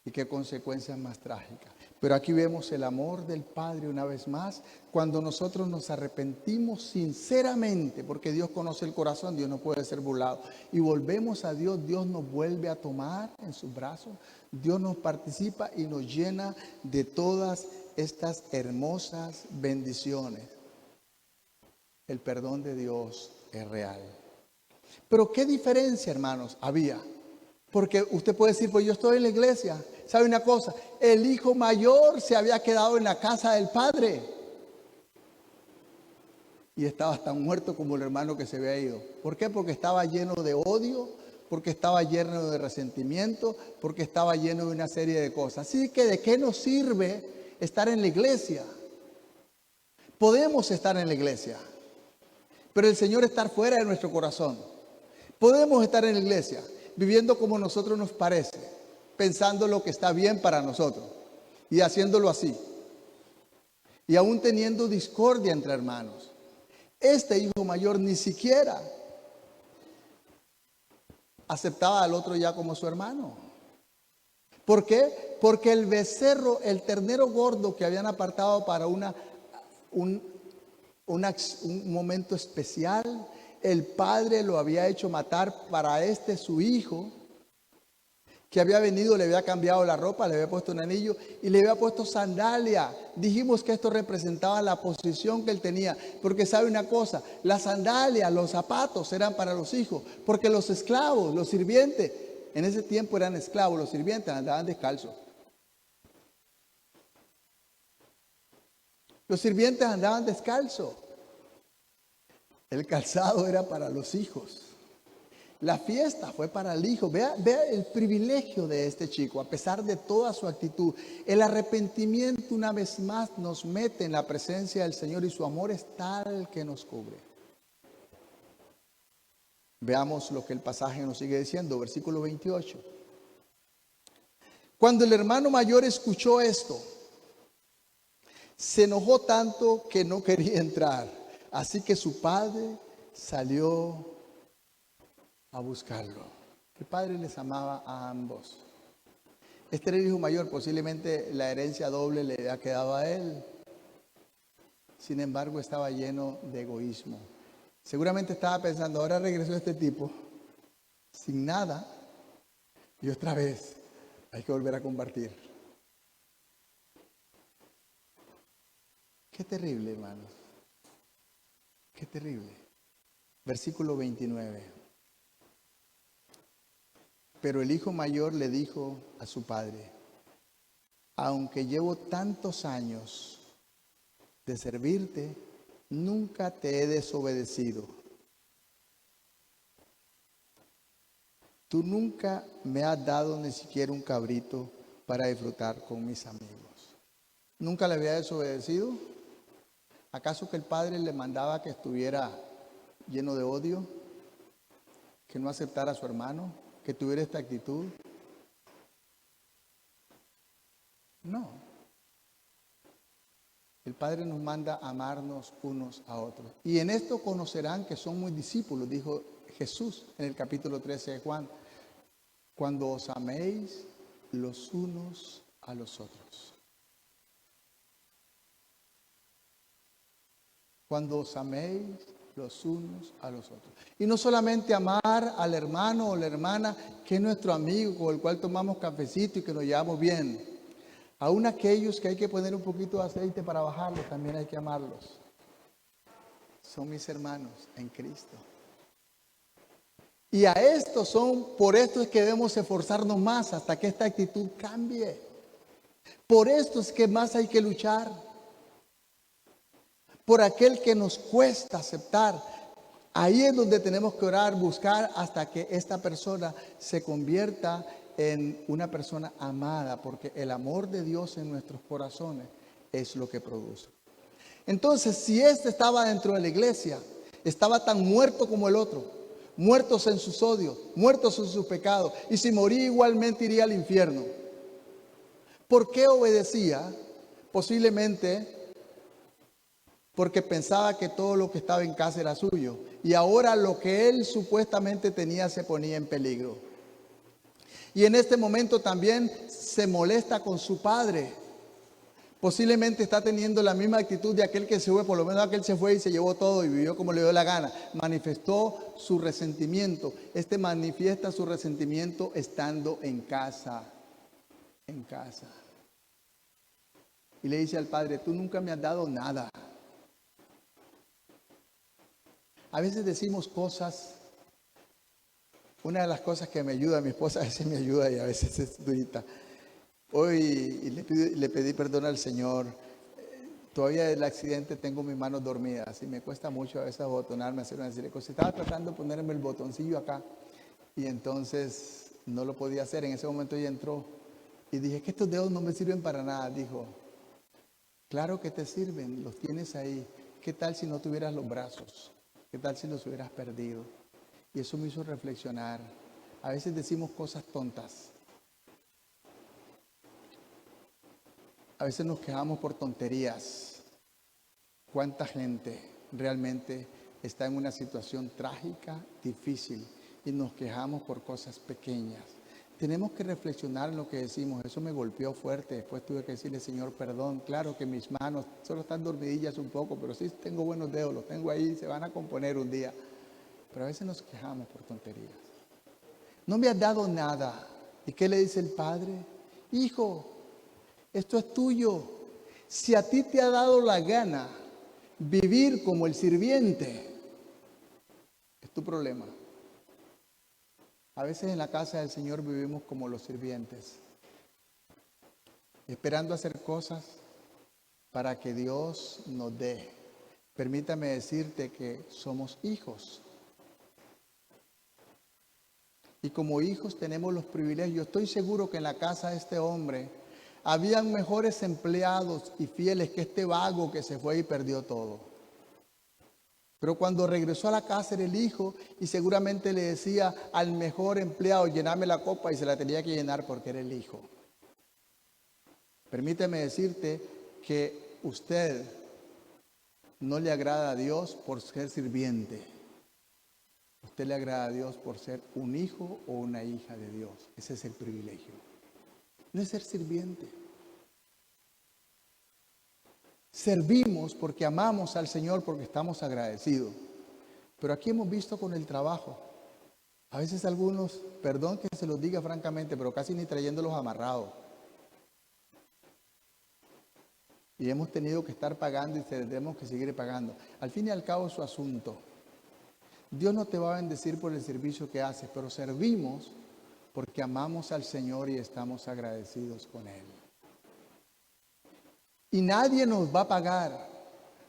Y qué consecuencias más trágicas. Pero aquí vemos el amor del Padre una vez más, cuando nosotros nos arrepentimos sinceramente, porque Dios conoce el corazón, Dios no puede ser burlado, y volvemos a Dios, Dios nos vuelve a tomar en sus brazos, Dios nos participa y nos llena de todas estas hermosas bendiciones. El perdón de Dios es real. Pero ¿qué diferencia, hermanos, había? Porque usted puede decir, pues yo estoy en la iglesia. ¿Sabe una cosa? El hijo mayor se había quedado en la casa del padre. Y estaba tan muerto como el hermano que se había ido. ¿Por qué? Porque estaba lleno de odio, porque estaba lleno de resentimiento, porque estaba lleno de una serie de cosas. Así que ¿de qué nos sirve estar en la iglesia? Podemos estar en la iglesia, pero el Señor está fuera de nuestro corazón. Podemos estar en la iglesia, viviendo como nosotros nos parece, pensando lo que está bien para nosotros y haciéndolo así. Y aún teniendo discordia entre hermanos. Este hijo mayor ni siquiera aceptaba al otro ya como su hermano. ¿Por qué? Porque el becerro, el ternero gordo que habían apartado para un momento especial, el padre lo había hecho matar para su hijo, que había venido, le había cambiado la ropa, le había puesto un anillo y le había puesto sandalia. Dijimos que esto representaba la posición que él tenía, porque sabe una cosa, las sandalias, los zapatos eran para los hijos, porque los esclavos, los sirvientes, en ese tiempo eran esclavos, los sirvientes andaban descalzos. Los sirvientes andaban descalzos. El calzado era para los hijos. La fiesta fue para el hijo. Vea el privilegio de este chico, a pesar de toda su actitud. El arrepentimiento una vez más nos mete en la presencia del Señor y su amor es tal que nos cubre. Veamos lo que el pasaje nos sigue diciendo, versículo 28. Cuando el hermano mayor escuchó esto, se enojó tanto que no quería entrar. Así que su padre salió a buscarlo. El padre les amaba a ambos. Este era el hijo mayor, posiblemente la herencia doble le había quedado a él. Sin embargo, estaba lleno de egoísmo. Seguramente estaba pensando, ahora regresó este tipo sin nada y otra vez hay que volver a compartir. Qué terrible, hermanos. Qué terrible. Versículo 29. Pero el hijo mayor le dijo a su padre, aunque llevo tantos años de servirte, nunca te he desobedecido. Tú nunca me has dado ni siquiera un cabrito para disfrutar con mis amigos. ¿Nunca le había desobedecido? ¿Acaso que el padre le mandaba que estuviera lleno de odio? ¿Que no aceptara a su hermano? ¿Que tuviera esta actitud? No. El Padre nos manda a amarnos unos a otros. Y en esto conocerán que son mis discípulos, dijo Jesús en el capítulo 13 de Juan, cuando os améis los unos a los otros. Cuando os améis los unos a los otros. Y no solamente amar al hermano o la hermana que es nuestro amigo, con el cual tomamos cafecito y que nos llevamos bien. Aún aquellos que hay que poner un poquito de aceite para bajarlos, también hay que amarlos. Son mis hermanos en Cristo. Y por esto es que debemos esforzarnos más hasta que esta actitud cambie. Por esto es que más hay que luchar. Por aquel que nos cuesta aceptar. Ahí es donde tenemos que orar, buscar hasta que esta persona se convierta en una persona amada, porque el amor de Dios en nuestros corazones es lo que produce. Entonces, si este estaba dentro de la iglesia, estaba tan muerto como el otro, muertos en sus odios, muertos en sus pecados, y si moría igualmente iría al infierno. ¿Por qué obedecía? Posiblemente porque pensaba que todo lo que estaba en casa era suyo, y ahora lo que él supuestamente tenía se ponía en peligro. Y en este momento también se molesta con su padre. Posiblemente está teniendo la misma actitud de aquel que se fue, por lo menos aquel se fue y se llevó todo y vivió como le dio la gana. Manifestó su resentimiento. Este manifiesta su resentimiento estando en casa. En casa. Y le dice al padre, tú nunca me has dado nada. A veces decimos cosas. Una de las cosas que me ayuda, mi esposa a veces me ayuda y a veces es durita. Hoy le pedí perdón al Señor. Todavía del accidente tengo mis manos dormidas y me cuesta mucho a veces abotonarme, hacer una serie de cosas. Estaba tratando de ponerme el botoncillo acá y entonces no lo podía hacer. En ese momento ella entró y dije que estos dedos no me sirven para nada. Dijo, claro que te sirven, los tienes ahí. ¿Qué tal si no tuvieras los brazos? ¿Qué tal si los hubieras perdido? Y eso me hizo reflexionar. A veces decimos cosas tontas. A veces nos quejamos por tonterías. ¿Cuánta gente realmente está en una situación trágica, difícil, y nos quejamos por cosas pequeñas? Tenemos que reflexionar en lo que decimos. Eso me golpeó fuerte. Después tuve que decirle, Señor, perdón. Claro que mis manos solo están dormidillas un poco, pero sí tengo buenos dedos, los tengo ahí, se van a componer un día. Pero a veces nos quejamos por tonterías. No me has dado nada. ¿Y qué le dice el padre? Hijo, esto es tuyo. Si a ti te ha dado la gana vivir como el sirviente, es tu problema. A veces en la casa del Señor vivimos como los sirvientes, esperando hacer cosas para que Dios nos dé. Permítame decirte que somos hijos. Y como hijos tenemos los privilegios. Yo estoy seguro que en la casa de este hombre habían mejores empleados y fieles que este vago que se fue y perdió todo. Pero cuando regresó a la casa era el hijo y seguramente le decía al mejor empleado, llename la copa, y se la tenía que llenar porque era el hijo. Permíteme decirte que usted no le agrada a Dios por ser sirviente. Usted le agrada a Dios por ser un hijo o una hija de Dios. Ese es el privilegio. No es ser sirviente. Servimos porque amamos al Señor, porque estamos agradecidos. Pero aquí hemos visto con el trabajo. A veces algunos, perdón que se los diga francamente, pero casi ni trayéndolos amarrados. Y hemos tenido que estar pagando y tenemos que seguir pagando. Al fin y al cabo es su asunto. Dios no te va a bendecir por el servicio que haces, pero servimos porque amamos al Señor y estamos agradecidos con Él. Y nadie nos va a pagar,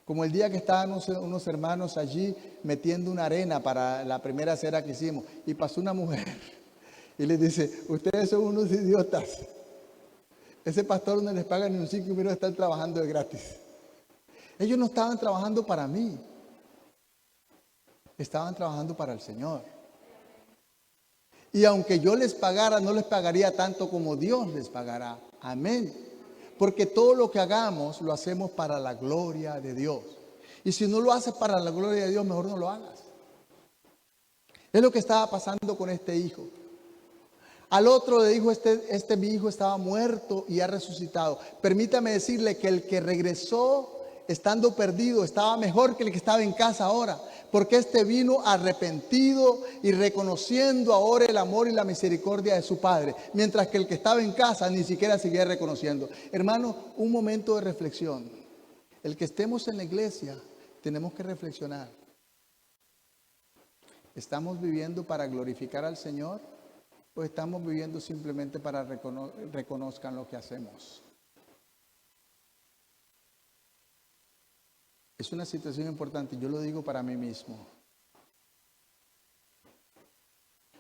como el día que estaban unos hermanos allí metiendo una arena para la primera cena que hicimos, y pasó una mujer y les dice, ustedes son unos idiotas. Ese pastor no les paga ni un 5 minutos, están trabajando de gratis. Ellos no estaban trabajando para mí. Estaban trabajando para el Señor. Y aunque yo les pagara, no les pagaría tanto como Dios les pagará. Amén. Porque todo lo que hagamos, lo hacemos para la gloria de Dios. Y si no lo haces para la gloria de Dios, mejor no lo hagas. Es lo que estaba pasando con este hijo. Al otro le dijo, mi hijo estaba muerto y ha resucitado. Permítame decirle que el que regresó estando perdido estaba mejor que el que estaba en casa ahora. Porque este vino arrepentido y reconociendo ahora el amor y la misericordia de su padre. Mientras que el que estaba en casa ni siquiera seguía reconociendo. Hermano, un momento de reflexión. El que estemos en la iglesia, tenemos que reflexionar. ¿Estamos viviendo para glorificar al Señor? ¿O estamos viviendo simplemente para reconozcan lo que hacemos? Es una situación importante, yo lo digo para mí mismo.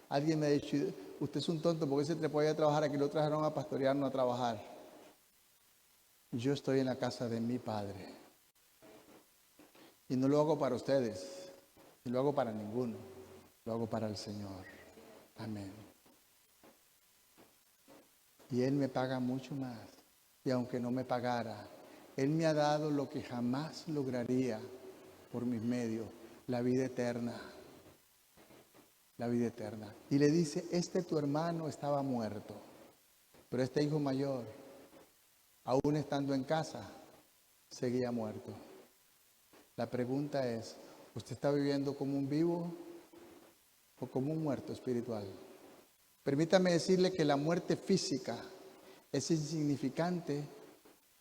Alguien me ha dicho, usted es un tonto, porque se trepó a trabajar, aquí lo trajeron a pastorear, no a trabajar. Yo estoy en la casa de mi Padre. Y no lo hago para ustedes, ni lo hago para ninguno, lo hago para el Señor. Amén. Y Él me paga mucho más. Y aunque no me pagara, Él me ha dado lo que jamás lograría por mis medios, la vida eterna. La vida eterna. Y le dice, tu hermano estaba muerto, pero este hijo mayor, aún estando en casa, seguía muerto. La pregunta es, ¿usted está viviendo como un vivo o como un muerto espiritual? Permítame decirle que la muerte física es insignificante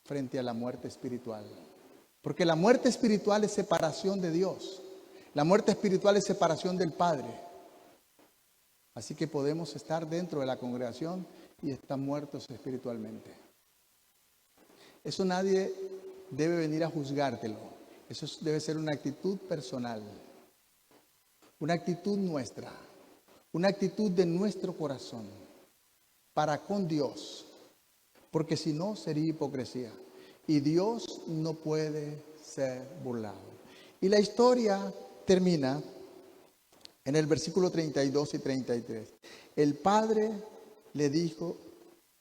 frente a la muerte espiritual. Porque la muerte espiritual es separación de Dios. La muerte espiritual es separación del Padre. Así que podemos estar dentro de la congregación y estar muertos espiritualmente. Eso nadie debe venir a juzgártelo. Eso debe ser una actitud personal. Una actitud nuestra. Una actitud de nuestro corazón. Para con Dios. Porque si no, sería hipocresía. Y Dios no puede ser burlado. Y la historia termina en el versículo 32 y 33. El padre le dijo,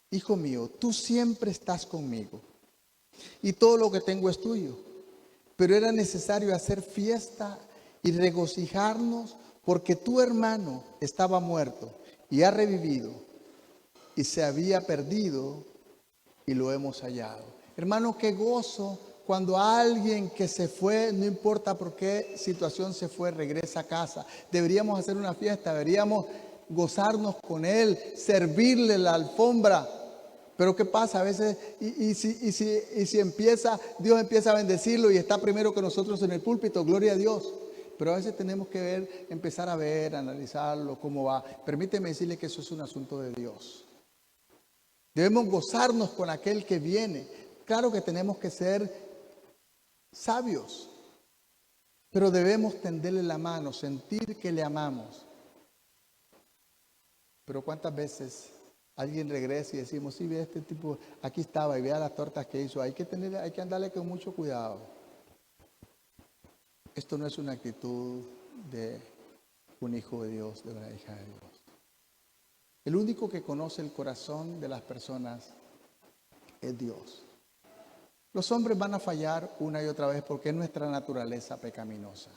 hijo mío, tú siempre estás conmigo y todo lo que tengo es tuyo. Pero era necesario hacer fiesta y regocijarnos porque tu hermano estaba muerto y ha revivido y se había perdido y lo hemos hallado. Hermano, qué gozo cuando alguien que se fue, no importa por qué situación se fue, regresa a casa. Deberíamos hacer una fiesta, deberíamos gozarnos con él, servirle la alfombra. Pero ¿qué pasa? A veces, y si empieza, Dios empieza a bendecirlo y está primero que nosotros en el púlpito, gloria a Dios. Pero a veces tenemos que empezar a ver, analizarlo, cómo va. Permíteme decirle que eso es un asunto de Dios. Debemos gozarnos con aquel que viene. Claro que tenemos que ser sabios, pero debemos tenderle la mano, sentir que le amamos. Pero ¿cuántas veces alguien regresa y decimos, sí, ve este tipo, aquí estaba y vea las tortas que hizo? Hay que andarle con mucho cuidado. Esto no es una actitud de un hijo de Dios, de una hija de Dios. El único que conoce el corazón de las personas es Dios. Los hombres van a fallar una y otra vez porque es nuestra naturaleza pecaminosa.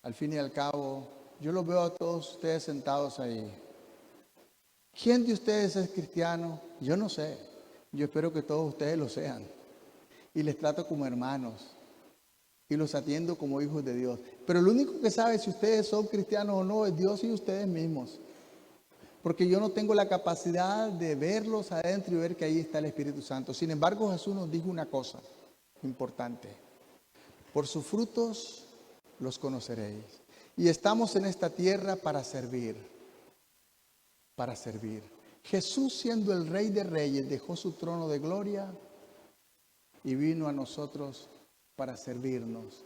Al fin y al cabo, yo los veo a todos ustedes sentados ahí. ¿Quién de ustedes es cristiano? Yo no sé. Yo espero que todos ustedes lo sean. Y les trato como hermanos. Y los atiendo como hijos de Dios. Pero el único que sabe si ustedes son cristianos o no es Dios y ustedes mismos. Porque yo no tengo la capacidad de verlos adentro y ver que ahí está el Espíritu Santo. Sin embargo, Jesús nos dijo una cosa importante. Por sus frutos los conoceréis. Y estamos en esta tierra para servir. Para servir. Jesús, siendo el Rey de Reyes, dejó su trono de gloria y vino a nosotros para servirnos.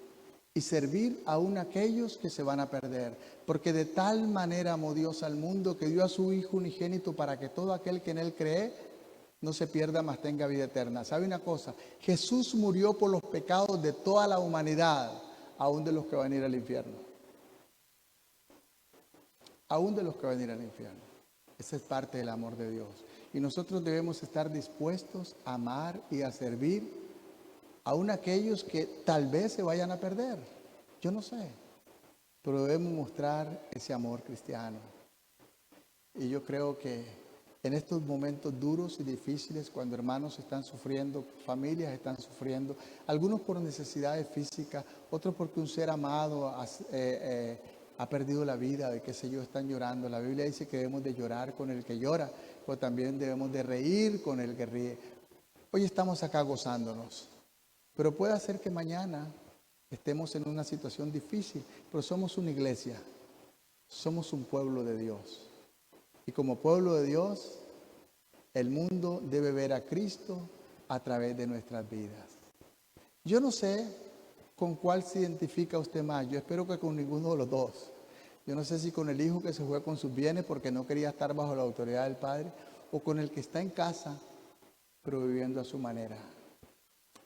Y servir aún a aquellos que se van a perder. Porque de tal manera amó Dios al mundo que dio a su Hijo unigénito para que todo aquel que en Él cree no se pierda, mas tenga vida eterna. ¿Sabe una cosa? Jesús murió por los pecados de toda la humanidad, aún de los que van a ir al infierno. Aún de los que van a ir al infierno. Esa es parte del amor de Dios. Y nosotros debemos estar dispuestos a amar y a servir aún aquellos que tal vez se vayan a perder. Yo no sé. Pero debemos mostrar ese amor cristiano. Y yo creo que en estos momentos duros y difíciles, cuando hermanos están sufriendo, familias están sufriendo, algunos por necesidades físicas, otros porque un ser amado ha perdido la vida, de qué sé yo, están llorando. La Biblia dice que debemos de llorar con el que llora, pero también debemos de reír con el que ríe. Hoy estamos acá gozándonos. Pero puede ser que mañana estemos en una situación difícil, pero somos una iglesia, somos un pueblo de Dios. Y como pueblo de Dios, el mundo debe ver a Cristo a través de nuestras vidas. Yo no sé ¿Con cuál se identifica usted más? Yo espero que con ninguno de los dos. Yo no sé si con el hijo que se fue con sus bienes porque no quería estar bajo la autoridad del padre, o con el que está en casa, pero viviendo a su manera.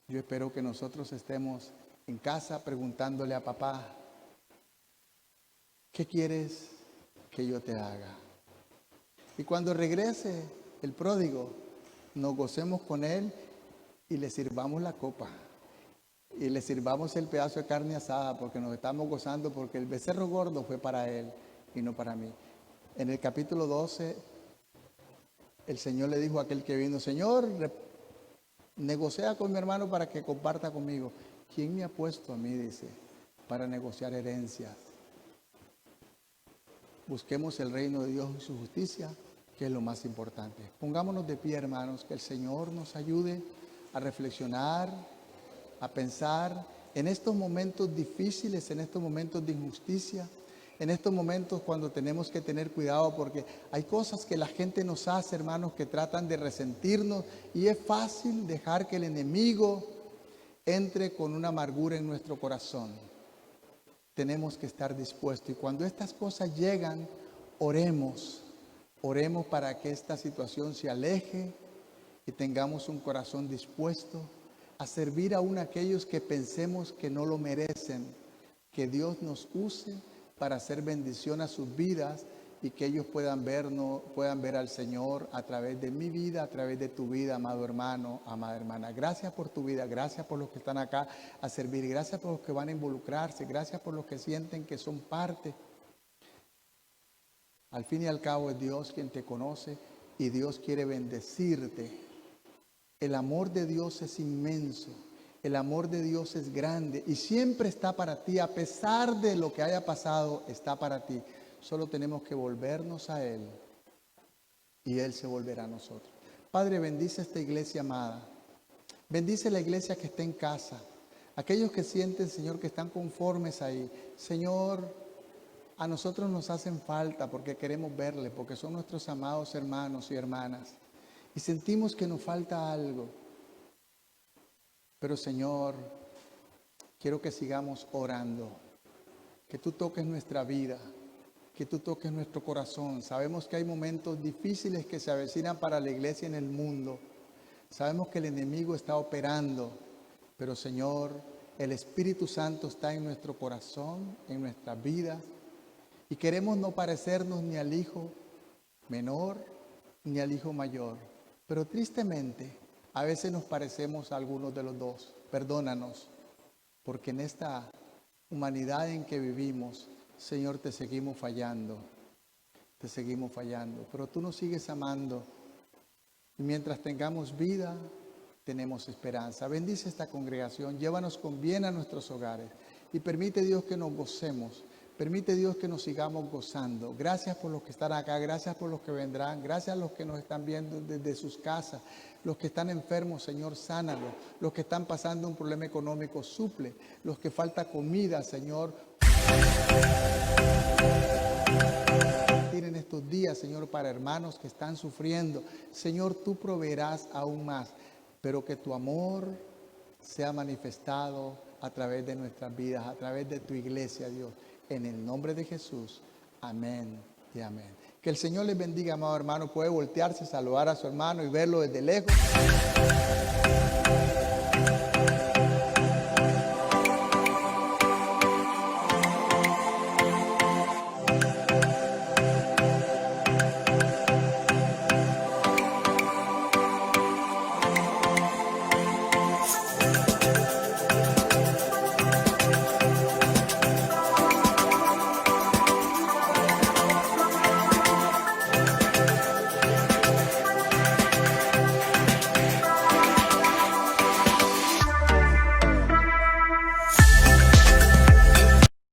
Yo espero que nosotros estemos en casa preguntándole a papá, ¿qué quieres que yo te haga? Y cuando regrese el pródigo, nos gocemos con él y le sirvamos la copa. Y le sirvamos el pedazo de carne asada porque nos estamos gozando, porque el becerro gordo fue para él y no para mí. En el capítulo 12, el Señor le dijo a aquel que vino, Señor, negocia con mi hermano para que comparta conmigo. ¿Quién me ha puesto a mí, dice, para negociar herencias? Busquemos el reino de Dios y su justicia, que es lo más importante. Pongámonos de pie, hermanos, que el Señor nos ayude a reflexionar, a pensar en estos momentos difíciles, en estos momentos de injusticia, en estos momentos cuando tenemos que tener cuidado porque hay cosas que la gente nos hace, hermanos, que tratan de resentirnos y es fácil dejar que el enemigo entre con una amargura en nuestro corazón. Tenemos que estar dispuestos y cuando estas cosas llegan, oremos para que esta situación se aleje y tengamos un corazón dispuesto a servir aún a aquellos que pensemos que no lo merecen, que Dios nos use para hacer bendición a sus vidas y que ellos puedan ver al Señor a través de mi vida, a través de tu vida, amado hermano, amada hermana. Gracias por tu vida, gracias por los que están acá a servir, gracias por los que van a involucrarse, gracias por los que sienten que son parte. Al fin y al cabo es Dios quien te conoce y Dios quiere bendecirte. El amor de Dios es inmenso, el amor de Dios es grande y siempre está para ti, a pesar de lo que haya pasado, está para ti. Solo tenemos que volvernos a Él y Él se volverá a nosotros. Padre, bendice esta iglesia amada, bendice la iglesia que está en casa, aquellos que sienten, Señor, que están conformes ahí. Señor, a nosotros nos hacen falta porque queremos verle, porque son nuestros amados hermanos y hermanas. Y sentimos que nos falta algo. Pero Señor, quiero que sigamos orando. Que tú toques nuestra vida. Que tú toques nuestro corazón. Sabemos que hay momentos difíciles que se avecinan para la iglesia en el mundo. Sabemos que el enemigo está operando. Pero Señor, el Espíritu Santo está en nuestro corazón, en nuestra vida. Y queremos no parecernos ni al hijo menor ni al hijo mayor. Pero tristemente, a veces nos parecemos a algunos de los dos. Perdónanos, porque en esta humanidad en que vivimos, Señor, te seguimos fallando. Te seguimos fallando. Pero tú nos sigues amando. Y mientras tengamos vida, tenemos esperanza. Bendice esta congregación. Llévanos con bien a nuestros hogares. Y permite, Dios, que nos gocemos. Permite, Dios, que nos sigamos gozando. Gracias por los que están acá, gracias por los que vendrán, gracias a los que nos están viendo desde sus casas, los que están enfermos, Señor, sánalos, los que están pasando un problema económico, suple, los que falta comida, Señor. Tienen estos días, Señor, para hermanos que están sufriendo. Señor, tú proveerás aún más, pero que tu amor sea manifestado a través de nuestras vidas, a través de tu iglesia, Dios. En el nombre de Jesús. Amén y amén. Que el Señor les bendiga, amado hermano. Puede voltearse, saludar a su hermano y verlo desde lejos.